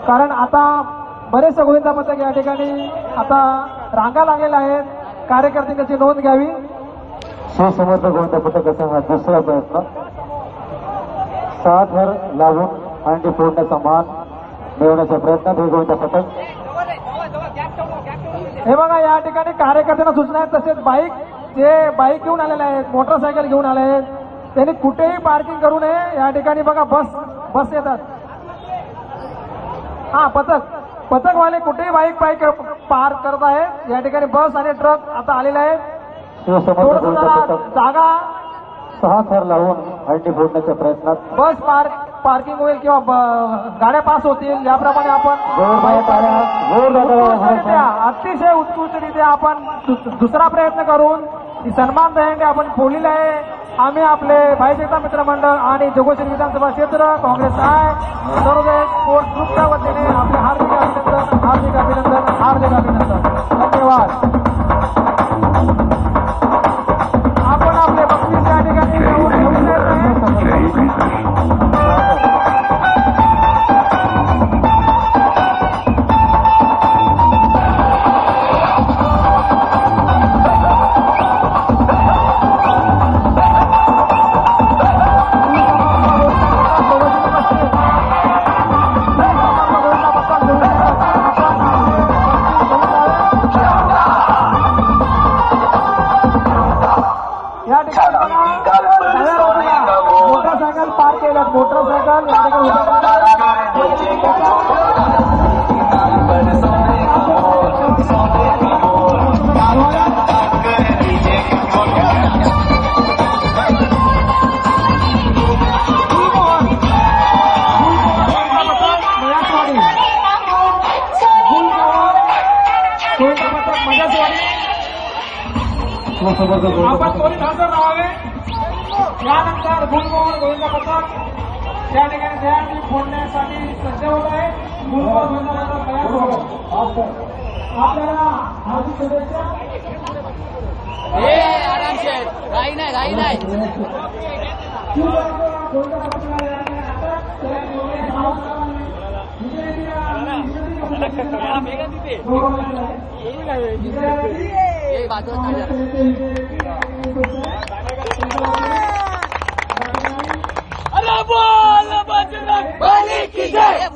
कारण आता बरेचसे गोविंदा पथक या ठिकाणी आता रांगा लागलेल्या आहेत. कार्यकर्त्यांची नोंद घ्यावी. शिवसमर्थ गोविंदा पथकाचा हा दुसरा प्रयत्न. 7 थर लावून अंडी फोडण्याचा मान मिळवण्याचा प्रयत्न हे गोविंदा पथक. हे बघा या ठिकाणी कार्यकर्त्यांना सूचना आहेत. तसेच बाईक घेऊन आलेले आहेत, मोटरसायकल घेऊन आले आहेत. त्यांनी कुठेही पार्किंग करू नये. या ठिकाणी बघा बस येतात. हा पथकवाले कुठेही बाईक पार्क करत आहेत. या ठिकाणी बस आणि ट्रक आता आलेले आहेत. शिवसमर्थ गोविंदा पथक जागा 6 थर लावून अंडी फोडण्याच्या प्रयत्नात. बस पार्किंग होईल किंवा गाड्या पास होतील याप्रमाणे आपण अतिशय उत्कृष्टरित्या आपण दुसरा प्रयत्न करून ही सन्मान दहंडी आपण फोडलेली आहे. आम्ही आपले भाईजगता मित्रमंडळ आणि जोगेश्वरी विधानसभा क्षेत्र काँग्रेस आहे सर्व स्पोर्ट्स ग्रुपच्या वतीने आपले हार्दिक अभिनंदन. धन्यवाद. आपण आपले बक्षीस या ठिकाणी घेऊन मोटरसायकल पार्क केल्यात. मोटरसायकल या ठिकाणी आपण पोलीस हजर राहावे. यानंतर गुलमोहर गोविंदा पथक या ठिकाणी दहंडी फोडण्यासाठी सज्ज होत आहे. गुलमोहर गोविंदा पथक तयार व्हावं. आपल्याला हार्दिक शुभेच्छा. घाई नाही अरे बोल बजरंग बली की जय.